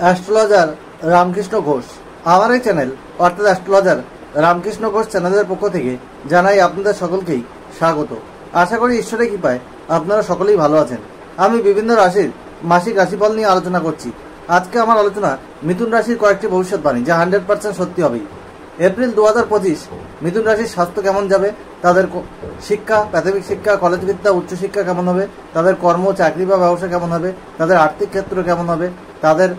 Astrologer Ramakrishna Ghosh. আমার এই channel অর্থাৎ অ্যাস্ট্রোলজার রামকৃষ্ণ ঘোষ চ্যানেলের পক্ষ থেকে জানাই আপনাদের সকলকেই স্বাগত। আশা করি ঈশ্বরের কৃপায় আপনারা সকলেই ভালো আছেন। আমি বিভিন্ন রাশির মাসিক রাশিফল নিয়ে আলোচনা করছি। আজকে আমার আলোচনা মিথুন রাশির কয়েকটি ভবিষ্যৎবাণী, যা 100% সত্যি হবেই। এপ্রিল 2025 মিথুন রাশির স্বাস্থ্য কেমন যাবে, তাদের শিক্ষা, প্রাথমিক শিক্ষা, কলেজ বিদ্যা, উচ্চশিক্ষা কেমন হবে, তাদের কর্ম, চাকরি বা ব্যবসা কেমন হবে, তাদের আর্থিক ক্ষেত্র কেমন হবে, তাদের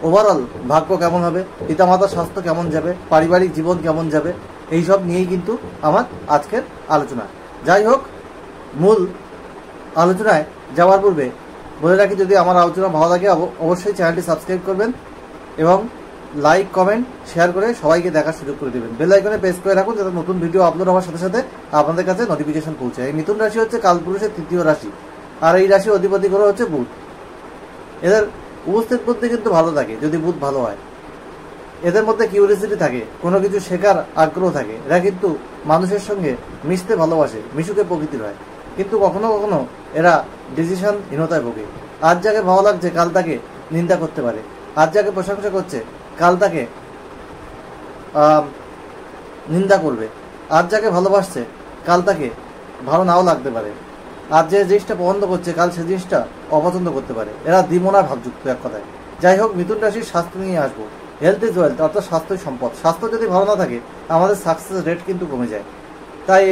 ওভারঅল ভাগ্য কেমন হবে, পিতামাতার স্বাস্থ্য কেমন যাবে, পারিবারিক জীবন কেমন যাবে, এইসব নিয়েই কিন্তু আমার আজকের আলোচনা। যাই হোক, মূল আলোচনায় যাওয়ার পূর্বে বলে রাখি, যদি আমার আলোচনা ভালো লাগে অবশ্যই চ্যানেলটি সাবস্ক্রাইব করবেন এবং লাইক, কমেন্ট, শেয়ার করে সবাইকে দেখার সুযোগ করে দেবেন। বেল আইকনে প্রেস করে রাখুন যাতে নতুন ভিডিও আপলোড হওয়ার সাথে সাথে আপনাদের কাছে নোটিফিকেশন পৌঁছায়। এই মিথুন রাশি হচ্ছে কালপুরুষের তৃতীয় রাশি, আর এই রাশি অধিপতি গ্রহ হচ্ছে বুধ। এদের উপস্থিত বুদ্ধি কিন্তু ভালো থাকে যদি বুধ ভালো হয়। এদের মধ্যে কিউরিয়াসিটি থাকে, কোনো কিছু শেখার আগ্রহ থাকে। এরা কিন্তু মানুষের সঙ্গে মিশতে ভালোবাসে, মিশুকে প্রকৃতির হয়। কিন্তু কখনো কখনো এরা ডিসিশনহীনতায় ভোগে। আজ যাকে ভালো লাগছে কাল তাকে নিন্দা করতে পারে, আজ যাকে প্রশংসা করছে কাল তাকে নিন্দা করবে, আজ যাকে ভালোবাসছে কাল তাকে ভালো নাও লাগতে পারে, আজ যে জিনিসটা পছন্দ করছে কাল সে জিনিসটা অপছন্দ করতে পারে। এরা দ্বিমনা ভাবযুক্ত, এক কথায়। যাই হোক, মিথুন রাশির স্বাস্থ্য নিয়ে আসবো। হেলথ ইজ ওয়েলথ, অর্থাৎ স্বাস্থ্যই সম্পদ। স্বাস্থ্য যদি ভালো না থাকে আমাদের সাকসেস রেট কিন্তু কমে যায়। তাই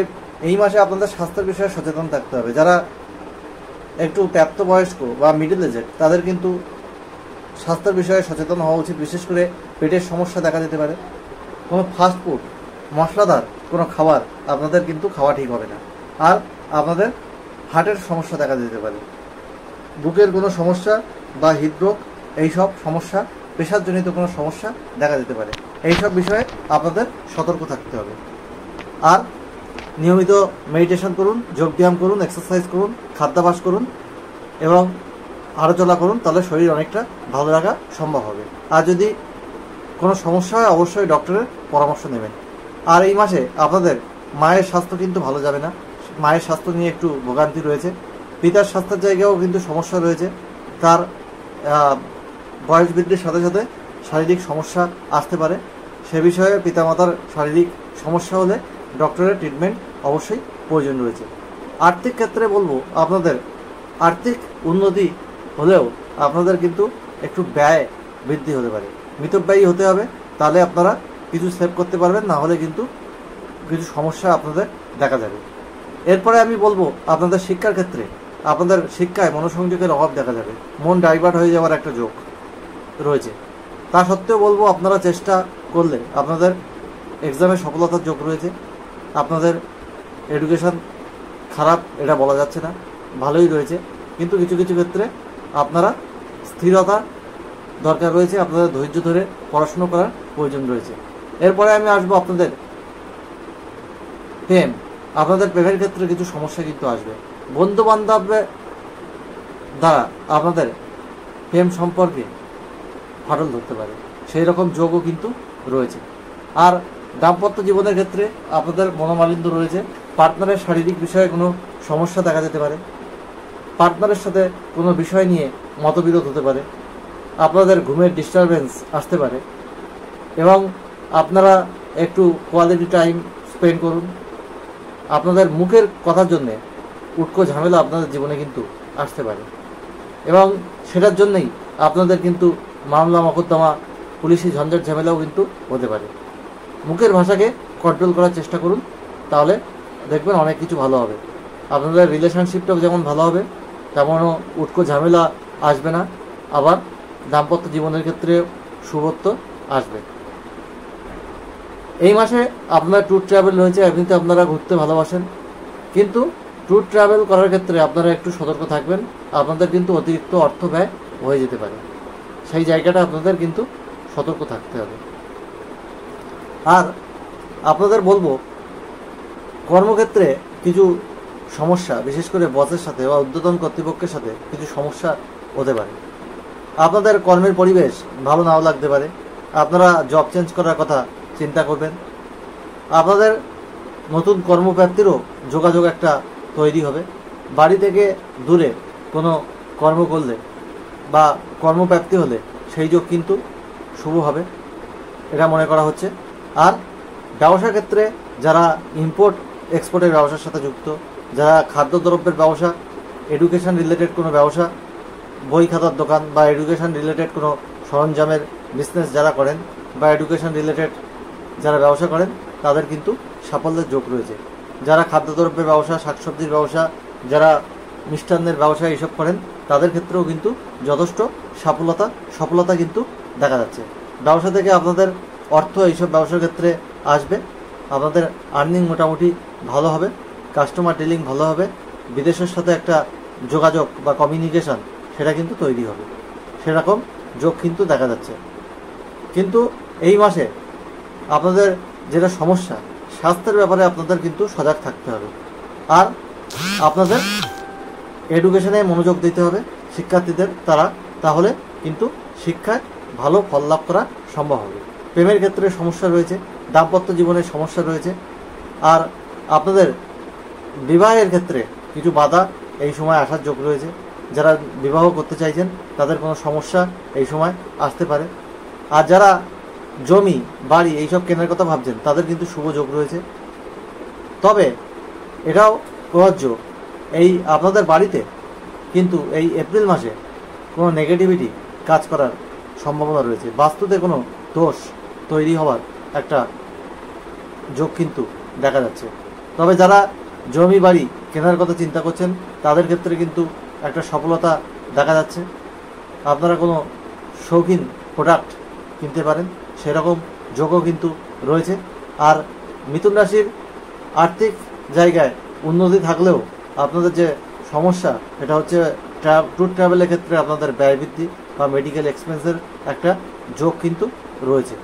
এই মাসে আপনাদের স্বাস্থ্যের বিষয়ে সচেতন থাকতে হবে। যারা একটু প্রাপ্তবয়স্ক বা মিডল এজেড, তাদের কিন্তু স্বাস্থ্যের বিষয়ে সচেতন হওয়া উচিত। বিশেষ করে পেটের সমস্যা দেখা যেতে পারে। কোনো ফাস্টফুড, মশলাদার কোনো খাবার আপনাদের কিন্তু খাওয়া ঠিক হবে না। আর আপনাদের হার্টের সমস্যা দেখা যেতে পারে, বুকের কোনো সমস্যা বা হৃদরোগ, এইসব সমস্যা, প্রেশারজনিত কোনো সমস্যা দেখা যেতে পারে। এইসব বিষয়ে আপনাদের সতর্ক থাকতে হবে। আর নিয়মিত মেডিটেশন করুন, যোগব্যায়াম করুন, এক্সারসাইজ করুন, খাদ্যাভ্যাস করুন এবং হাঁটাচলা করুন, তাহলে শরীর অনেকটা ভালো রাখা সম্ভব হবে। আর যদি কোনো সমস্যা হয় অবশ্যই ডক্টরের পরামর্শ নেবেন। আর এই মাসে আপনাদের মায়ের স্বাস্থ্য কিন্তু ভালো যাবে না। মায়ের স্বাস্থ্য নিয়ে একটু ভোগান্তি রয়েছে। পিতার স্বাস্থ্যের জায়গায়ও কিন্তু সমস্যা রয়েছে। তার বয়স বৃদ্ধির সাথে সাথে শারীরিক সমস্যা আসতে পারে। সে বিষয়ে পিতামাতার শারীরিক সমস্যা হলে ডক্টরের ট্রিটমেন্ট অবশ্যই প্রয়োজন রয়েছে। আর্থিক ক্ষেত্রে বলবো, আপনাদের আর্থিক উন্নতি হলেও আপনাদের কিন্তু একটু ব্যয় বৃদ্ধি হতে পারে। মিতব্যয়ী হতে হবে, তাহলে আপনারা কিছু সেভ করতে পারবেন, না হলে কিন্তু কিছু সমস্যা আপনাদের দেখা যাবে। এরপরে আমি বলবো, আপনাদের শিক্ষার ক্ষেত্রে আপনাদের শিক্ষায় মনোসংযোগের অভাব দেখা যাবে। মন ডাইভার্ট হয়ে যাওয়ার একটা যোগ রয়েছে। তা সত্ত্বেও বলবো, আপনারা চেষ্টা করলে আপনাদের এক্সামে সফলতার যোগ রয়েছে। আপনাদের এডুকেশন খারাপ এটা বলা যাচ্ছে না, ভালোই রয়েছে। কিন্তু কিছু কিছু ক্ষেত্রে আপনারা স্থিরতা দরকার রয়েছে, আপনাদের ধৈর্য ধরে পড়াশুনো করার প্রয়োজন রয়েছে। এরপরে আমি আসবো আপনাদের প্রেম। আপনাদের প্রেমের ক্ষেত্রে কিছু সমস্যা কিন্তু আসবে। বন্ধু বান্ধবের দ্বারা আপনাদের প্রেম সম্পর্কে ফাটল ধরতে পারে, সেই রকম যোগও কিন্তু রয়েছে। আর দাম্পত্য জীবনের ক্ষেত্রে আপনাদের মনোমালিন্য রয়েছে। পার্টনারের শারীরিক বিষয়ে কোনো সমস্যা দেখা যেতে পারে। পার্টনারের সাথে কোনো বিষয় নিয়ে মতবিরোধ হতে পারে। আপনাদের ঘুমের ডিস্টারবেন্স আসতে পারে এবং আপনারা একটু কোয়ালিটি টাইম স্পেন্ড করুন। আপনাদের মুখের কথার জন্যে উটকো ঝামেলা আপনাদের জীবনে কিন্তু আসতে পারে এবং সেটার জন্যই আপনাদের কিন্তু মামলা মকদ্দমা, পুলিশি ঝঞ্ঝাট ঝামেলাও কিন্তু হতে পারে। মুখের ভাষাকে কন্ট্রোল করার চেষ্টা করুন, তাহলে দেখবেন অনেক কিছু ভালো হবে। আপনাদের রিলেশনশিপটাও যেমন ভালো হবে, তেমনও উটকো ঝামেলা আসবে না। আবার দাম্পত্য জীবনের ক্ষেত্রে শুভত্ব আসবে। এই মাসে আপনার ট্যুর ট্রাভেল রয়েছে। এমনিতে আপনারা ঘুরতে ভালোবাসেন, কিন্তু ট্যুর ট্রাভেল করার ক্ষেত্রে আপনারা একটু সতর্ক থাকবেন। আপনাদের কিন্তু অতিরিক্ত অর্থ ব্যয় হয়ে যেতে পারে, সেই জায়গাটা আপনাদের কিন্তু সতর্ক থাকতে হবে। আর আপনাদের বলবো, কর্মক্ষেত্রে কিছু সমস্যা, বিশেষ করে বসের সাথে বা ঊর্ধ্বতন কর্তৃপক্ষের সাথে কিছু সমস্যা হতে পারে। আপনাদের কর্মের পরিবেশ ভালো নাও লাগতে পারে। আপনারা জব চেঞ্জ করার কথা চিন্তা করবেন। আপনাদের নতুন কর্মপ্রাপ্তিরও যোগাযোগ একটা তৈরি হবে। বাড়ি থেকে দূরে কোনো কর্ম করলে বা কর্মপ্রাপ্তি হলে সেই যোগ কিন্তু শুভ হবে, এটা মনে করা হচ্ছে। আর ব্যবসার ক্ষেত্রে যারা ইম্পোর্ট এক্সপোর্টের ব্যবসার সাথে যুক্ত, যারা খাদ্যদ্রব্যের ব্যবসা, এডুকেশন রিলেটেড কোনো ব্যবসা, বই খাতার দোকান বা এডুকেশন রিলেটেড কোনো সরঞ্জামের বিজনেস যারা করেন বা এডুকেশন রিলেটেড যারা ব্যবসা করেন, তাদের কিন্তু সাফল্যের যোগ রয়েছে। যারা খাদ্যদ্রব্যের ব্যবসা, শাকসবজির ব্যবসা, যারা মিষ্টান্নের ব্যবসা এইসব করেন, তাদের ক্ষেত্রেও কিন্তু যথেষ্ট সফলতা কিন্তু দেখা যাচ্ছে। ব্যবসা থেকে আপনাদের অর্থ এইসব ব্যবসার ক্ষেত্রে আসবে, আপনাদের আর্নিং মোটামুটি ভালো হবে, কাস্টমার ডিলিং ভালো হবে, বিদেশের সাথে একটা যোগাযোগ বা কমিউনিকেশন সেটা কিন্তু তৈরি হবে, সেরকম যোগ কিন্তু দেখা যাচ্ছে। কিন্তু এই মাসে আপনাদের যেটা সমস্যা, স্বাস্থ্যের ব্যাপারে আপনাদের কিন্তু সজাগ থাকতে হবে। আর আপনাদের এডুকেশনে মনোযোগ দিতে হবে শিক্ষার্থীদের, তাহলে কিন্তু শিক্ষায় ভালো ফল লাভ করা সম্ভব হবে। প্রেমের ক্ষেত্রে সমস্যা রয়েছে, দাম্পত্য জীবনের সমস্যা রয়েছে, আর আপনাদের বিবাহের ক্ষেত্রে কিছু বাধা এই সময় আসার যোগ রয়েছে। যারা বিবাহ করতে চাইছেন তাদের কোনো সমস্যা এই সময় আসতে পারে। আর যারা জমি বাড়ি এইসব কেনার কথা ভাবছেন, তাদের কিন্তু শুভ যোগ রয়েছে। তবে এটাও প্রযোজ্য, এই আপনাদের বাড়িতে কিন্তু এই এপ্রিল মাসে কোনো নেগেটিভিটি কাজ করার সম্ভাবনা রয়েছে, বাস্তুতে কোনো দোষ তৈরি হওয়ার একটা যোগ কিন্তু দেখা যাচ্ছে। তবে যারা জমি বাড়ি কেনার কথা চিন্তা করছেন, তাদের ক্ষেত্রে কিন্তু একটা সফলতা দেখা যাচ্ছে। আপনারা কোনো শৌখিন প্রোডাক্ট কিনতে পারেন, সেরকম যোগও কিন্তু রয়েছে। আর মিথুন রাশির আর্থিক জায়গায় উন্নতি থাকলেও আপনাদের যে সমস্যা, এটা হচ্ছে ট্যুর ট্রাভেলের ক্ষেত্রে আপনাদের ব্যয় বৃদ্ধি বা মেডিকেল এক্সপেন্সের একটা যোগ কিন্তু রয়েছে।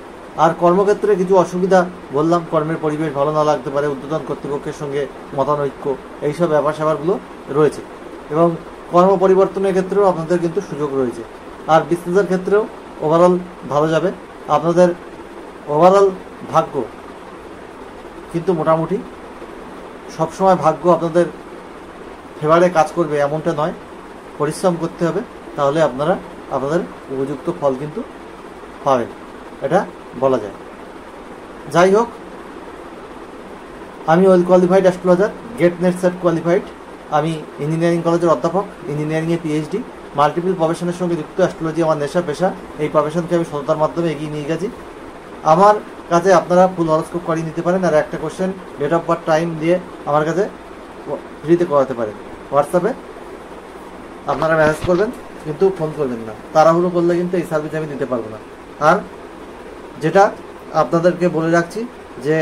আর কর্মক্ষেত্রে কিছু অসুবিধা বললাম, কর্মের পরিবেশ ভালো না লাগতে পারে, ঊর্ধ্বতন কর্তৃপক্ষের সঙ্গে মতানৈক্য, এইসব ব্যাপার স্যাপারগুলো রয়েছে। এবং কর্ম পরিবর্তনের ক্ষেত্রেও আপনাদের কিন্তু সুযোগ রয়েছে। আর বিজনেসের ক্ষেত্রেও ওভারঅল ভালো যাবে। আপনাদের ওভারঅল ভাগ্য কিন্তু মোটামুটি সবসময় ভাগ্য আপনাদের ফেভারে কাজ করবে এমনটা নয়, পরিশ্রম করতে হবে, তাহলে আপনারা আপনাদের উপযুক্ত ফল কিন্তু পাবেন, এটা বলা যায়। যাই হোক, আমি well qualified astrologer, GATE NET SET qualified. আমি ইঞ্জিনিয়ারিং কলেজের অধ্যাপক, ইঞ্জিনিয়ারিংয়ে পিএইচডি, মাল্টিপল প্রফেশনের সঙ্গে যুক্ত। অ্যাস্ট্রোলজি আমার নেশা, পেশা। এই প্রফেশনকে আমি সততার মাধ্যমে এগিয়ে নিয়ে গেছি। আমার কাছে আপনারা ফুল হরোস্কোপ করিয়ে নিতে পারেন, আর একটা question date of birth time দিয়ে আমার কাছে ফ্রিতে করাতে পারেন। হোয়াটসঅ্যাপে আপনারা মেসেজ করবেন, কিন্তু ফোন করবেন না। তাড়াহুড়ো করলে কিন্তু এই সার্ভিস আমি দিতে পারবো না। আর যেটা আপনাদেরকে বলে রাখছি যে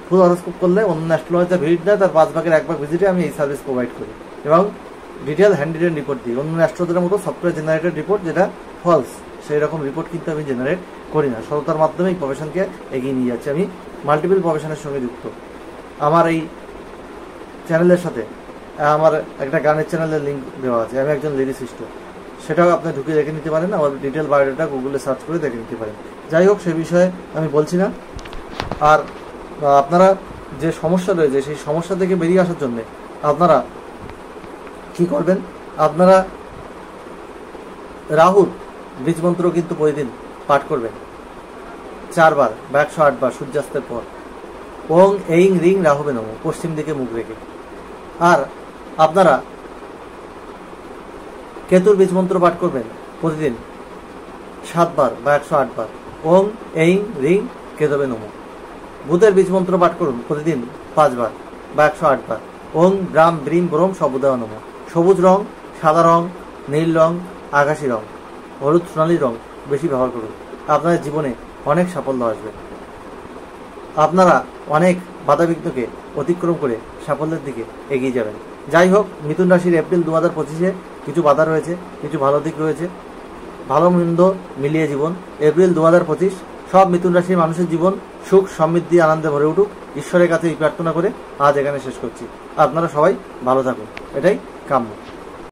ফুল হরোস্কোপ করলে অন্য অ্যাস্ট্রোলজার ভিজিট দেয়, তার 5 ভাগের 1 ভাগ ভিজিটে আমি এই সার্ভিস প্রোভাইড করি এবং ডিটেল হ্যান্ড রিটেন রিপোর্ট দিই। অন্য অ্যাস্ট্রোলজারের মতো সফটওয়্যার জেনারেটেড রিপোর্ট যেটা ফলস, সেই রকম রিপোর্ট কিন্তু আমি জেনারেট করি না। সততার মাধ্যমে এই প্রফেশনকে এগিয়ে নিয়ে যাচ্ছি। আমি মাল্টিপল প্রফেশনের সঙ্গে যুক্ত। আমার এই চ্যানেলের সাথে আমার একটা গানের চ্যানেলের লিঙ্ক দেওয়া আছে, আমি একজন লিরিসিস্ট, সেটাও আপনি ঢুকে দেখে নিতে পারেন। আমার ডিটেল বায়োডাটা গুগলে সার্চ করে দেখে নিতে পারেন। যাই হোক, সে বিষয়ে আমি বলছি না। আর আপনারা যে সমস্যা রয়েছে, সেই সমস্যা থেকে বেরিয়ে আসার জন্য আপনারা কি করবেন, আপনারা রাহুর বীজমন্ত্র কিন্তু প্রতিদিন পাঠ করবেন 4 বার বা 108 বার সূর্যাস্তের পর। ওং এইং রিং রাহুবে নমঃ, পশ্চিম দিকে মুখ রেখে। আর আপনারা কেতুর বীজমন্ত্র পাঠ করবেন প্রতিদিন 7 বার বা 108 বার। ওং এইং রিং কেতবে নমঃ। বুধের বীজমন্ত্র পাঠ করুন প্রতিদিন 5 বার বা 108 বার। ওং ব্রাম ব্রিম ব্রোম সবুদায় নমঃ। সবুজ রং, সাদা রং, নীল রং, আকাশি রং, হলুদ সোনালী রং বেশি ব্যবহার করুন। আপনার জীবনে অনেক সাফল্য আসবে। আপনারা অনেক বাধাবিঘ্নকে অতিক্রম করে সাফল্যের দিকে এগিয়ে যাবেন। যাই হোক, মিথুন রাশির এপ্রিল 2025-এ কিছু বাধা রয়েছে, কিছু ভালো দিক রয়েছে, ভালো মন্দ মিলিয়ে জীবন। এপ্রিল 2025 সব মিথুন রাশির মানুষের জীবন সুখ সমৃদ্ধি আনন্দে ভরে উঠুক, ঈশ্বরের কাছে এই প্রার্থনা করে আজ এখানে শেষ করছি। আপনারা সবাই ভালো থাকুন, এটাই কাম্য।